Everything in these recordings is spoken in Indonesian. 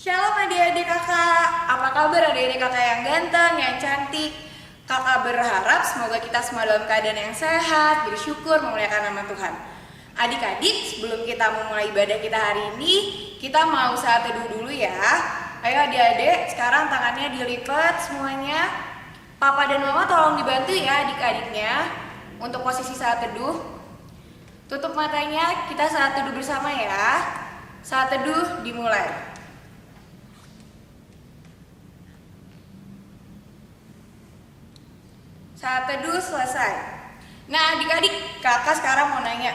Shalom adik-adik kakak, apa kabar adik-adik kakak yang ganteng, yang cantik? Kakak berharap semoga kita semua dalam keadaan yang sehat, bersyukur, memuliakan nama Tuhan. Adik-adik, sebelum kita memulai ibadah kita hari ini, kita mau saat teduh dulu ya. Ayo adik-adik, sekarang tangannya dilipat semuanya. Papa dan mama tolong dibantu ya adik-adiknya untuk posisi saat teduh. Tutup matanya, kita saat teduh bersama ya. Saat teduh dimulai. Saat teduh selesai. Nah adik-adik, kakak sekarang mau nanya,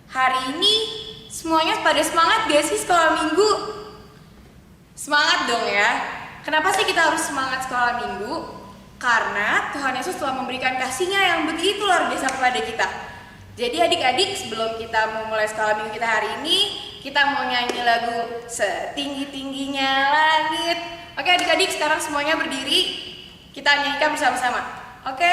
hari ini semuanya pada semangat gak sih sekolah minggu? Semangat dong ya. Kenapa sih kita harus semangat sekolah minggu? Karena Tuhan Yesus telah memberikan kasih-Nya yang begitu luar biasa kepada kita. Jadi adik-adik, sebelum kita memulai sekolah minggu kita hari ini, kita mau nyanyi lagu Setinggi-tingginya Langit. Oke adik-adik, sekarang semuanya berdiri, kita nyanyikan bersama-sama. Oke?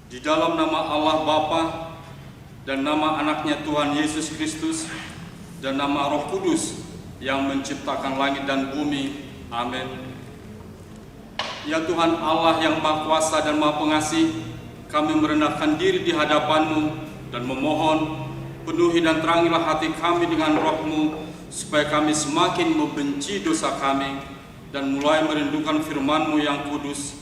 Di dalam nama Allah Bapa dan nama anaknya Tuhan Yesus Kristus dan nama Roh Kudus yang menciptakan langit dan bumi. Amin. Ya Tuhan Allah yang Maha Kuasa dan Maha Pengasih, kami merendahkan diri di hadapan-Mu dan memohon penuhi dan terangilah hati kami dengan Roh-Mu supaya kami semakin membenci dosa kami dan mulai merindukan firman-Mu yang kudus.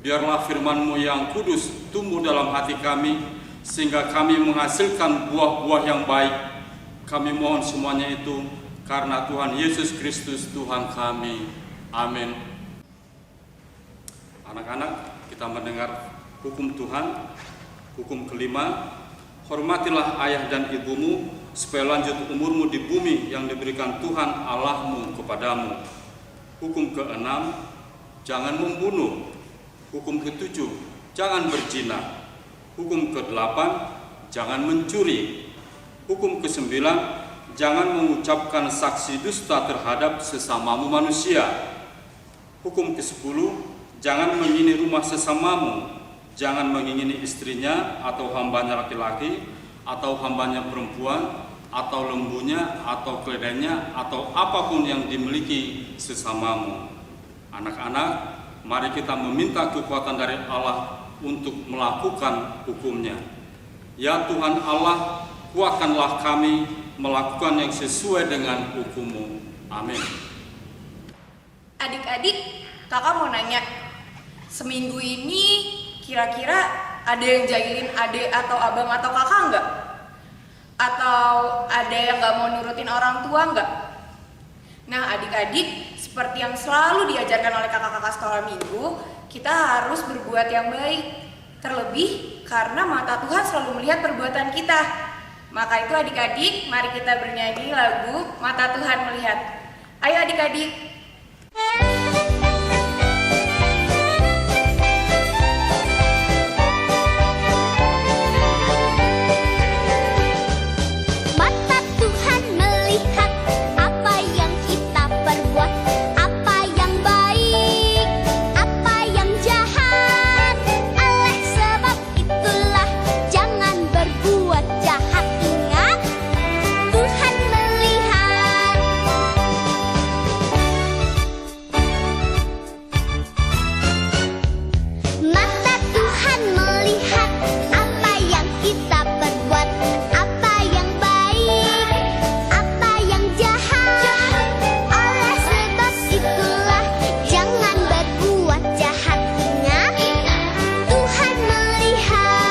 Biarlah firman-Mu yang kudus tumbuh dalam hati kami, sehingga kami menghasilkan buah-buah yang baik. Kami mohon semuanya itu karena Tuhan Yesus Kristus Tuhan kami. Amin. Anak-anak, kita mendengar hukum Tuhan. Hukum kelima, hormatilah ayah dan ibumu, supaya lanjut umurmu di bumi yang diberikan Tuhan Allahmu kepadamu. Hukum keenam, jangan membunuh. Hukum ketujuh, jangan berzina. Hukum kedelapan, jangan mencuri. Hukum kesembilan, jangan mengucapkan saksi dusta terhadap sesamamu manusia. Hukum kesepuluh, jangan mengingini rumah sesamamu. Jangan mengingini istrinya atau hambanya laki-laki, atau hambanya perempuan, atau lembunya, atau keledainya, atau apapun yang dimiliki sesamamu. Anak-anak, mari kita meminta kekuatan dari Allah untuk melakukan hukumnya. Ya Tuhan Allah, kuatkanlah kami melakukan yang sesuai dengan hukum-Mu. Amin. Adik-adik, kakak mau nanya, seminggu ini kira-kira ada yang jahilin adik atau abang atau kakak enggak? Atau ada yang gak mau nurutin orang tua enggak? Nah adik-adik, seperti yang selalu diajarkan oleh kakak-kakak sekolah minggu, kita harus berbuat yang baik. Terlebih karena mata Tuhan selalu melihat perbuatan kita. Maka itu adik-adik, mari kita bernyanyi lagu Mata Tuhan Melihat. Ayo adik-adik. Mata Tuhan melihat apa yang kita perbuat, apa yang baik, apa yang jahat. Oleh sebab itulah jangan berbuat jahat. Ingat, Tuhan melihat. Mata Tuhan melihat apa yang kita perbuat, apa yang baik, apa yang jahat. Oleh sebab itulah jangan berbuat jahat. Ingat, Tuhan melihat.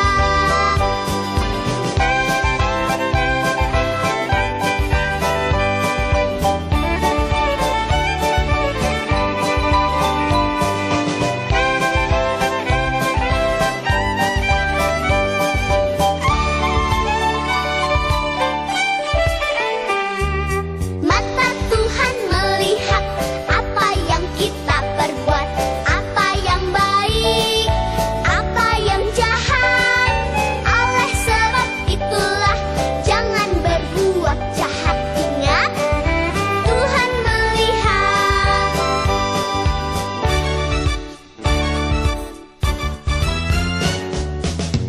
Mata Tuhan melihat apa yang kita perbuat, apa yang baik, apa yang jahat. Oleh sebab itulah jangan berbuat jahat. Ingat, Tuhan melihat.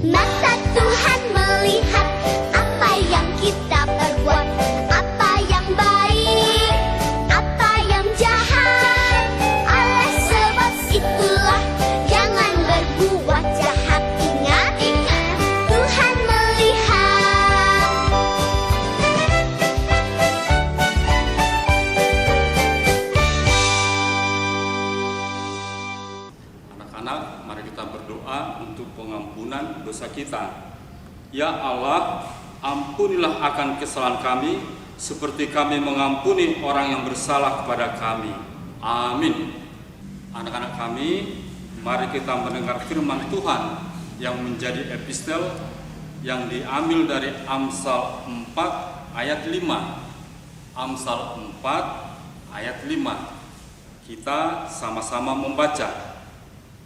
Mata Tuhan melihat apa yang kita perbuat, apa yang baik, apa yang jahat. Oleh sebab itulah jangan berbuat jahat. Ingat, Tuhan melihat. Anak-anak, mari kita berdoa untuk pengampunan dosa kita. Ya Allah, ampunilah akan kesalahan kami, seperti kami mengampuni orang yang bersalah kepada kami. Amin. Anak-anak kami, mari kita mendengar firman Tuhan yang menjadi epistel yang diambil dari Amsal 4 ayat 5. Amsal 4 ayat 5. Kita sama-sama membaca.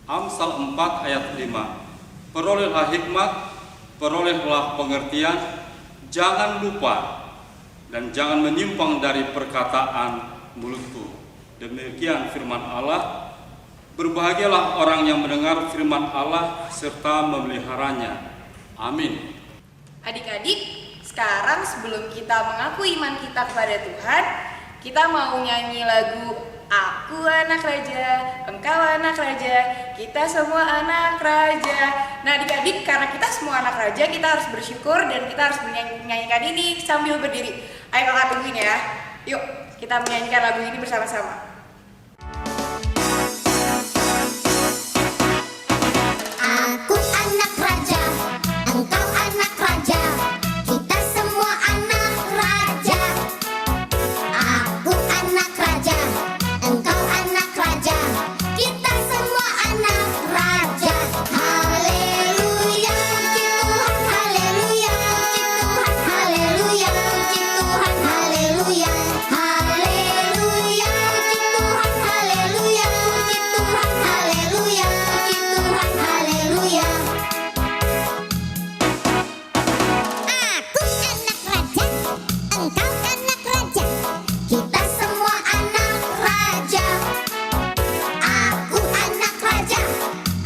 Amsal 4 ayat 5. Perolehlah hikmat, perolehlah pengertian, jangan lupa dan jangan menyimpang dari perkataan mulutku. Demikian firman Allah. Berbahagialah orang yang mendengar firman Allah serta memeliharanya. Amin. Adik-adik, sekarang sebelum kita mengaku iman kita kepada Tuhan, kita mau nyanyi lagu Aku anak raja, engkau anak raja, kita semua anak raja. Nah adik-adik, karena kita semua anak raja, kita harus bersyukur dan kita harus menyanyikan ini sambil berdiri. Ayo kakak tungguin ya. Yuk, kita menyanyikan lagu ini bersama-sama. Aku anak raja, engkau anak raja, kita semua anak raja. Aku anak raja, engkau anak raja, kita semua anak raja. Haleluya, puji Tuhan, haleluya, puji Tuhan, haleluya, puji Tuhan, haleluya. Haleluya, puji Tuhan, haleluya, puji Tuhan, haleluya, puji Tuhan, haleluya. Aku anak raja, engkau anak raja, kita semua anak raja. Aku anak raja,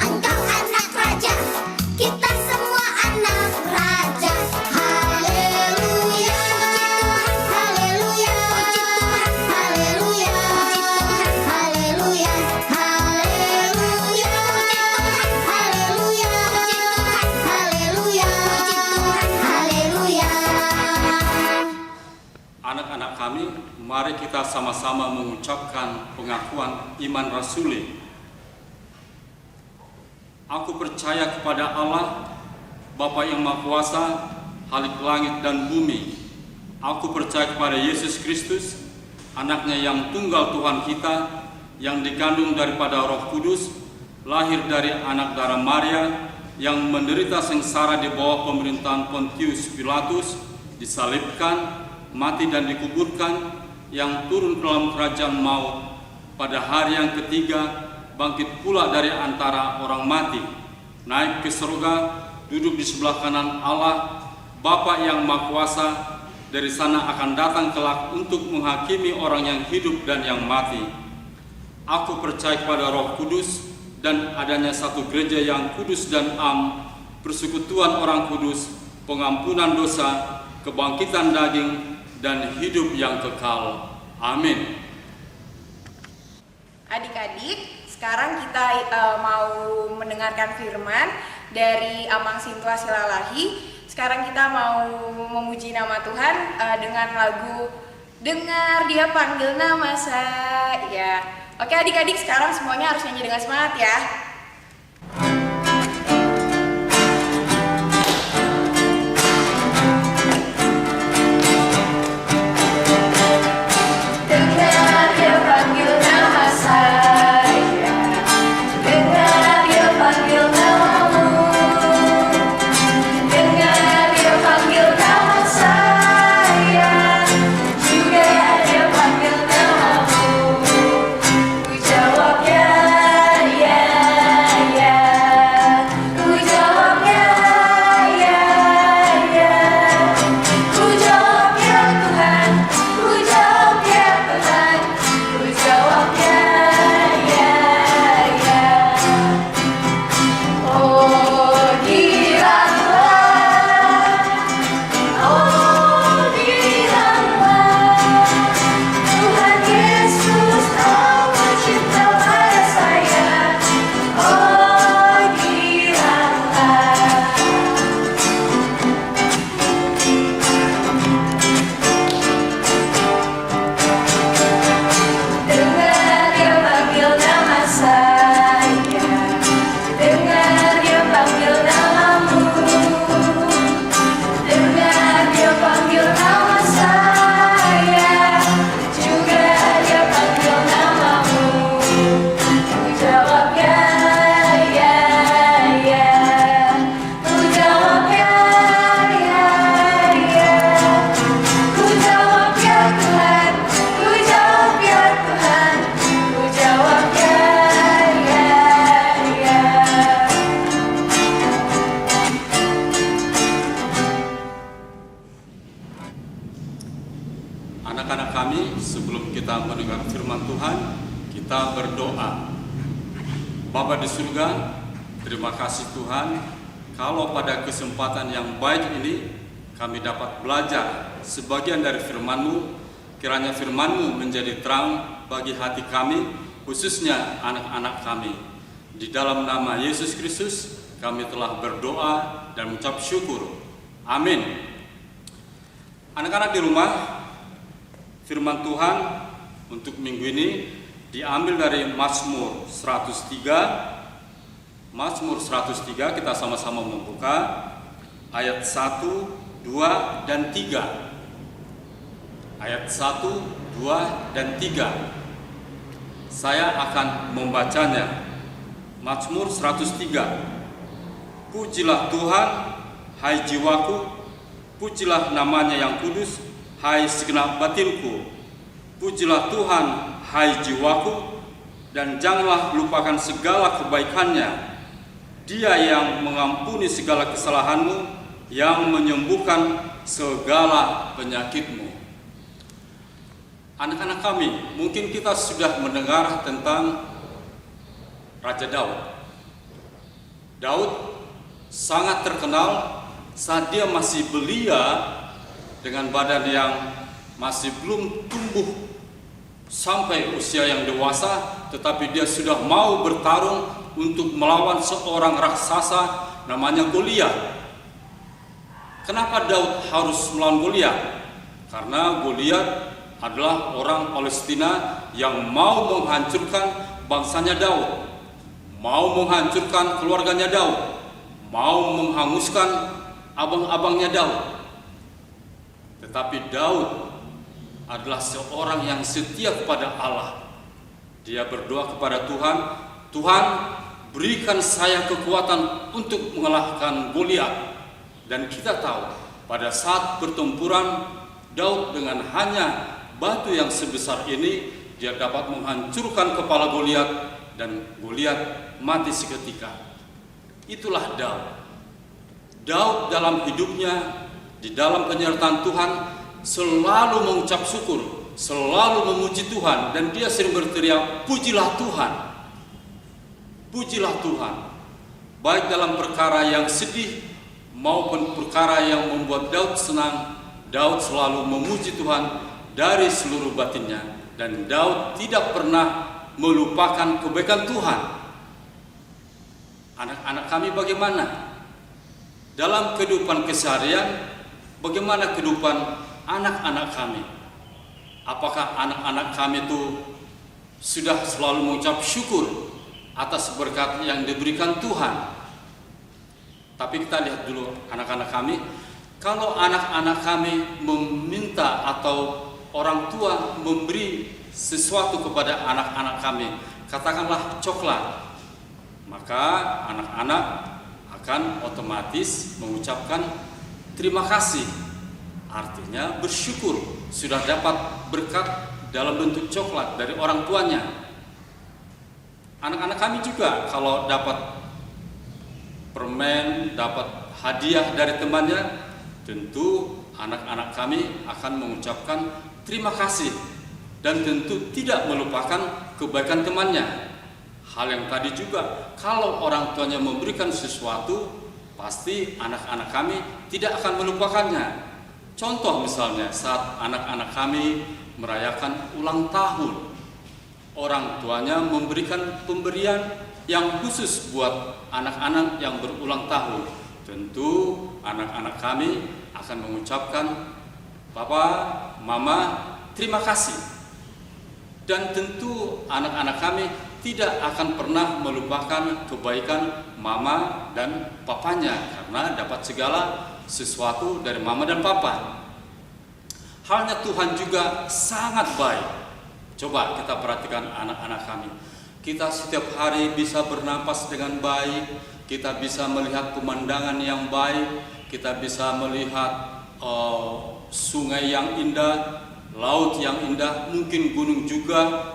engkau anak raja, kita semua anak raja. Haleluya, puji Tuhan, haleluya, puji Tuhan, haleluya, puji Tuhan, haleluya. Haleluya, puji Tuhan, haleluya, puji Tuhan, haleluya, puji Tuhan, haleluya. Anak-anak kami, mari kita sama-sama mengucapkan pengakuan iman rasuli. Aku percaya kepada Allah, Bapa yang Maha Kuasa, Khalik langit dan bumi. Aku percaya kepada Yesus Kristus, anaknya yang tunggal Tuhan kita, yang dikandung daripada Roh Kudus, lahir dari anak darah Maria, yang menderita sengsara di bawah pemerintahan Pontius Pilatus, disalibkan, mati dan dikuburkan, yang turun ke dalam kerajaan maut, pada hari yang ketiga bangkit pula dari antara orang mati, naik ke surga, duduk di sebelah kanan Allah, Bapa yang Maha Kuasa. Dari sana akan datang kelak untuk menghakimi orang yang hidup dan yang mati. Aku percaya kepada Roh Kudus dan adanya satu gereja yang kudus dan am, persekutuan orang kudus, pengampunan dosa, kebangkitan daging, dan hidup yang kekal. Amin. Adik-adik, sekarang kita mau mendengarkan firman dari Amang Sintua Silalahi. Sekarang kita mau memuji nama Tuhan dengan lagu Dengar Dia Panggil Nama Saya. Oke adik-adik, sekarang semuanya harus nyanyi dengan semangat ya. Dengar Dia panggil nama saya, dengar Dia panggil namamu, dengar Dia panggil nama saya, juga Dia panggil namamu. Ku jawab ya, ya, ya. Ku jawab ya, ya, ya. Ku jawab ya Tuhan, ku jawab ya Tuhan, ku jawab ya, ya, ya. Oh giranglah, oh giranglah, Tuhan Yesus kau cinta pada saya. Oh giranglah. Dengar Dia panggil nama saya, dengar Dia panggil namamu, dengar Dia panggil nama saya, juga Dia panggil namamu. Ku jawab ya, ya, ya. Ku jawab ya, ya, ya. Ku jawab ya Tuhan, ku jawab ya Tuhan, ku jawab ya, ya, ya. Anak-anak kami, sebelum kita mendengar firman Tuhan, kita berdoa. Bapa di surga, terima kasih Tuhan, kalau pada kesempatan yang baik ini kami dapat belajar sebagian dari firman-Mu. Kiranya firman-Mu menjadi terang bagi hati kami, khususnya anak-anak kami. Di dalam nama Yesus Kristus kami telah berdoa dan mengucap syukur. Amin. Anak-anak di rumah, firman Tuhan untuk minggu ini diambil dari Mazmur 103. Mazmur 103 kita sama-sama membuka ayat 1, 2, dan 3. Ayat 1, 2, dan 3. Saya akan membacanya. Mazmur 103. Pujilah Tuhan, hai jiwaku, pujilah namanya yang kudus, hai segenap batinku. Pujilah Tuhan, hai jiwaku, dan janganlah lupakan segala kebaikannya. Dia yang mengampuni segala kesalahanmu, yang menyembuhkan segala penyakitmu. Anak-anak kami, mungkin kita sudah mendengar tentang Raja Daud. Daud sangat terkenal saat dia masih belia dengan badan yang masih belum tumbuh sampai usia yang dewasa, tetapi dia sudah mau bertarung untuk melawan seorang raksasa namanya Goliat. Kenapa Daud harus melawan Goliat? Karena Goliat adalah orang Palestina yang mau menghancurkan bangsanya Daud, mau menghancurkan keluarganya Daud, mau menghanguskan abang-abangnya Daud. Tetapi Daud adalah seorang yang setia kepada Allah. Dia berdoa kepada Tuhan, Tuhan, berikan saya kekuatan untuk mengalahkan Goliat. Dan kita tahu pada saat pertempuran Daud dengan hanya batu yang sebesar ini, dia dapat menghancurkan kepala Goliat dan Goliat mati seketika. Itulah Daud. Daud dalam hidupnya, di dalam penyertaan Tuhan, selalu mengucap syukur, selalu memuji Tuhan, dan dia sering berteriak, pujilah Tuhan, pujilah Tuhan. Baik dalam perkara yang sedih maupun perkara yang membuat Daud senang, Daud selalu memuji Tuhan dari seluruh batinnya, dan Daud tidak pernah melupakan kebaikan Tuhan. Anak-anak kami bagaimana? Dalam kehidupan keseharian, bagaimana kehidupan anak-anak kami? Apakah anak-anak kami itu sudah selalu mengucap syukur atas berkat yang diberikan Tuhan? Tapi kita lihat dulu anak-anak kami. Kalau anak-anak kami meminta atau orang tua memberi sesuatu kepada anak-anak kami, katakanlah coklat, maka anak-anak akan otomatis mengucapkan terima kasih. Artinya bersyukur sudah dapat berkat dalam bentuk coklat dari orang tuanya. Anak-anak kami juga kalau dapat permen, dapat hadiah dari temannya, tentu anak-anak kami akan mengucapkan terima kasih dan tentu tidak melupakan kebaikan temannya. Hal yang tadi juga, kalau orang tuanya memberikan sesuatu, pasti anak-anak kami tidak akan melupakannya. Contoh misalnya saat anak-anak kami merayakan ulang tahun, orang tuanya memberikan pemberian yang khusus buat anak-anak yang berulang tahun. Tentu anak-anak kami akan mengucapkan, Papa, Mama, terima kasih. Dan tentu anak-anak kami tidak akan pernah melupakan kebaikan Mama dan Papanya, karena dapat segala sesuatu dari Mama dan Papa. Halnya Tuhan juga sangat baik. Coba kita perhatikan anak-anak kami. Kita setiap hari bisa bernapas dengan baik, kita bisa melihat pemandangan yang baik, kita bisa melihat sungai yang indah, laut yang indah, mungkin gunung juga.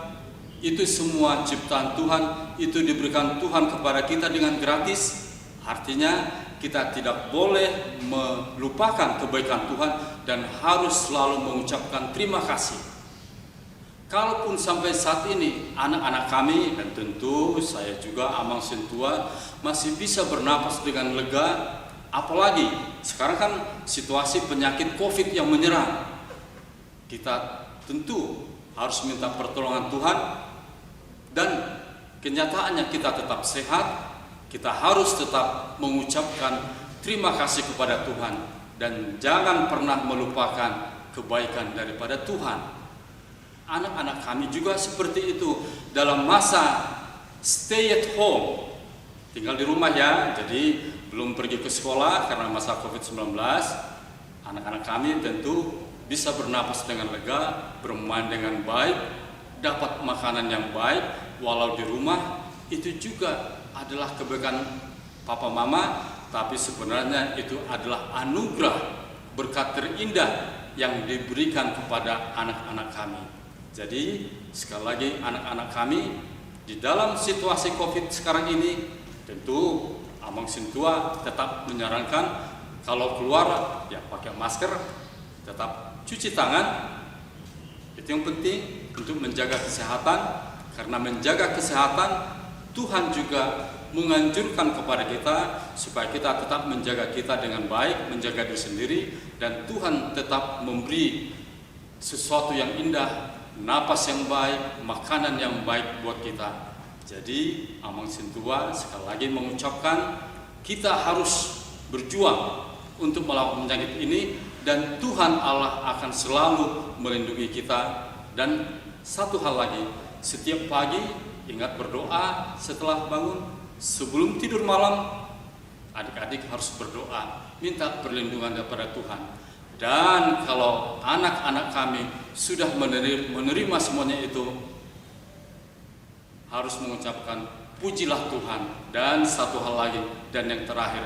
Itu semua ciptaan Tuhan, itu diberikan Tuhan kepada kita dengan gratis. Artinya kita tidak boleh melupakan kebaikan Tuhan dan harus selalu mengucapkan terima kasih. Kalaupun sampai saat ini anak-anak kami dan tentu saya juga Amang Sentua masih bisa bernapas dengan lega, apalagi sekarang kan situasi penyakit COVID yang menyerang. Kita tentu harus minta pertolongan Tuhan, dan kenyataannya kita tetap sehat, kita harus tetap mengucapkan terima kasih kepada Tuhan dan jangan pernah melupakan kebaikan daripada Tuhan. Anak-anak kami juga seperti itu dalam masa stay at home, tinggal di rumah ya, jadi belum pergi ke sekolah karena masa COVID-19. Anak-anak kami tentu bisa bernapas dengan lega, bermain dengan baik, dapat makanan yang baik walau di rumah. Itu juga adalah kebaikan Papa Mama, tapi sebenarnya itu adalah anugerah, berkat terindah yang diberikan kepada anak-anak kami. Jadi sekali lagi anak-anak kami di dalam situasi COVID sekarang ini, tentu Amang Sentua tetap menyarankan kalau keluar ya pakai masker, tetap cuci tangan. Itu yang penting untuk menjaga kesehatan, karena menjaga kesehatan Tuhan juga menganjurkan kepada kita supaya kita tetap menjaga kita dengan baik, menjaga diri sendiri, dan Tuhan tetap memberi sesuatu yang indah, napas yang baik, makanan yang baik buat kita. Jadi Amang Sentua sekali lagi mengucapkan kita harus berjuang untuk melawan penyakit ini, dan Tuhan Allah akan selalu melindungi kita. Dan satu hal lagi, setiap pagi ingat berdoa setelah bangun, sebelum tidur malam adik-adik harus berdoa, minta perlindungan daripada Tuhan. Dan kalau anak-anak kami sudah menerima semuanya itu, harus mengucapkan pujilah Tuhan. Dan satu hal lagi, dan yang terakhir,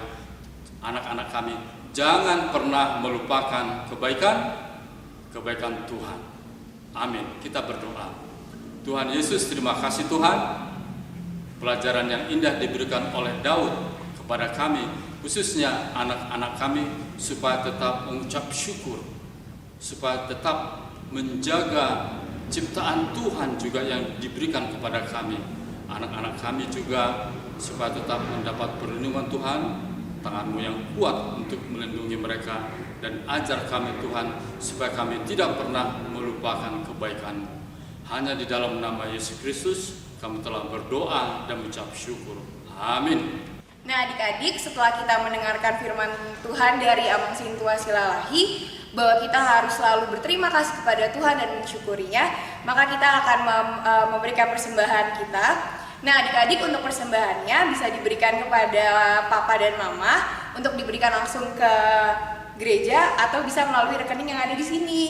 anak-anak kami, jangan pernah melupakan kebaikan Tuhan. Amin. Kita berdoa. Tuhan Yesus, terima kasih Tuhan, pelajaran yang indah diberikan oleh Daud kepada kami, khususnya anak-anak kami, supaya tetap mengucap syukur, supaya tetap menjaga ciptaan Tuhan juga yang diberikan kepada kami. Anak-anak kami juga supaya tetap mendapat perlindungan Tuhan, tangan-Mu yang kuat untuk melindungi mereka, dan ajar kami Tuhan supaya kami tidak pernah melupakan kebaikan-Mu. Hanya di dalam nama Yesus Kristus kami telah berdoa dan mengucap syukur. Amin. Nah adik-adik, setelah kita mendengarkan firman Tuhan dari Amang Sintua Silalahi, bahwa kita harus selalu berterima kasih kepada Tuhan dan mensyukurinya, maka kita akan memberikan persembahan kita. Nah adik-adik, untuk persembahannya bisa diberikan kepada papa dan mama, untuk diberikan langsung ke gereja, atau bisa melalui rekening yang ada di sini,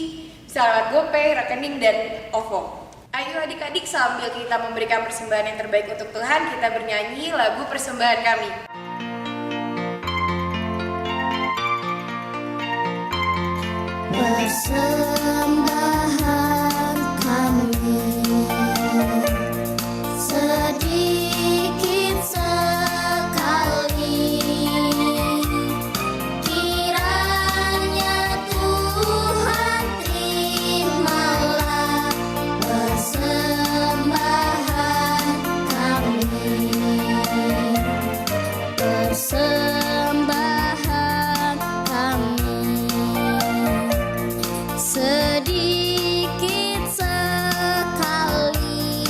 bisa lewat GoPay, rekening, dan OVO. Ayo adik-adik, sambil kita memberikan persembahan yang terbaik untuk Tuhan, kita bernyanyi lagu persembahan kami. Persembahan kami sedikit sekali, kiranya Tuhan terimalah persembahan kami. Persembahan kami sedikit sekali,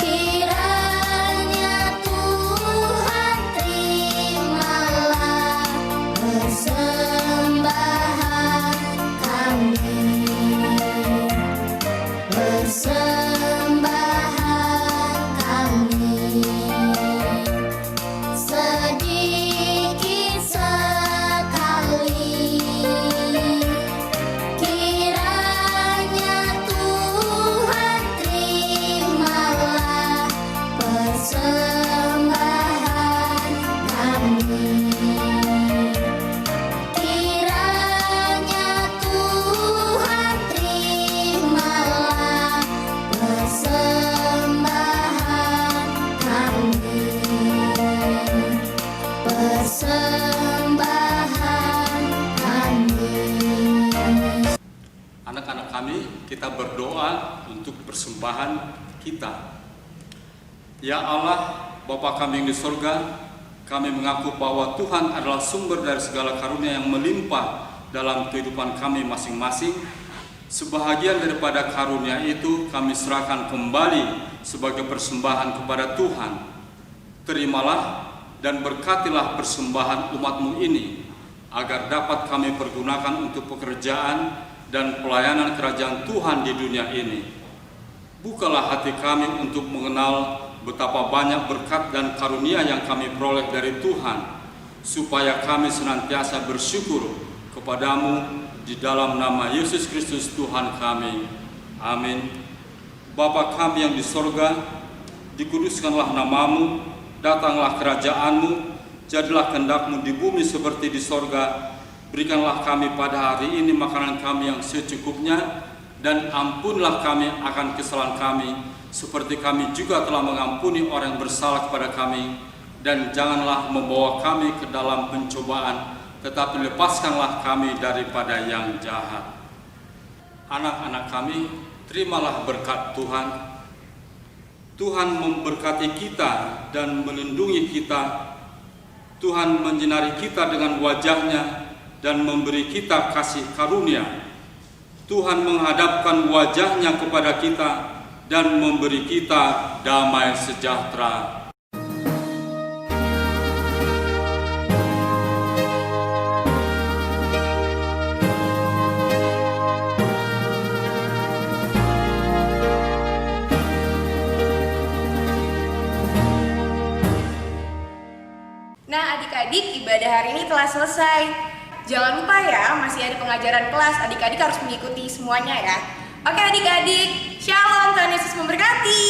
kiranya Tuhan terimalah persembahan kami. Persembahan kami sedikit sekali, kiranya Tuhan terimalah persembahan kami. Kiranya Tuhan terimalah persembahan kami. Persembahan kami. Anak-anak kami, kita berdoa untuk persembahan kita. Ya Allah, Bapa kami yang di surga, kami mengaku bahwa Tuhan adalah sumber dari segala karunia yang melimpah dalam kehidupan kami masing-masing. Sebahagian daripada karunia itu kami serahkan kembali sebagai persembahan kepada Tuhan. Terimalah dan berkatilah persembahan umat-Mu ini, agar dapat kami pergunakan untuk pekerjaan dan pelayanan kerajaan Tuhan di dunia ini. Bukalah hati kami untuk mengenal betapa banyak berkat dan karunia yang kami peroleh dari Tuhan, supaya kami senantiasa bersyukur kepadamu di dalam nama Yesus Kristus Tuhan kami. Amin. Bapa kami yang di sorga, dikuduskanlah namamu, datanglah kerajaan-Mu, jadilah kehendak-Mu di bumi seperti di sorga. Berikanlah kami pada hari ini makanan kami yang secukupnya, dan ampunlah kami akan kesalahan kami, seperti kami juga telah mengampuni orang yang bersalah kepada kami. Dan janganlah membawa kami ke dalam pencobaan, tetapi lepaskanlah kami daripada yang jahat. Anak-anak kami, terimalah berkat Tuhan. Tuhan memberkati kita dan melindungi kita. Tuhan menyinari kita dengan wajah-Nya dan memberi kita kasih karunia. Tuhan menghadapkan wajah-Nya kepada kita dan memberi kita damai sejahtera. Nah adik-adik, ibadah hari ini telah selesai. Jangan lupa ya, masih ada pengajaran kelas. Adik-adik harus mengikuti semuanya ya. Oke adik-adik, Shalom, Tuhan Yesus memberkati.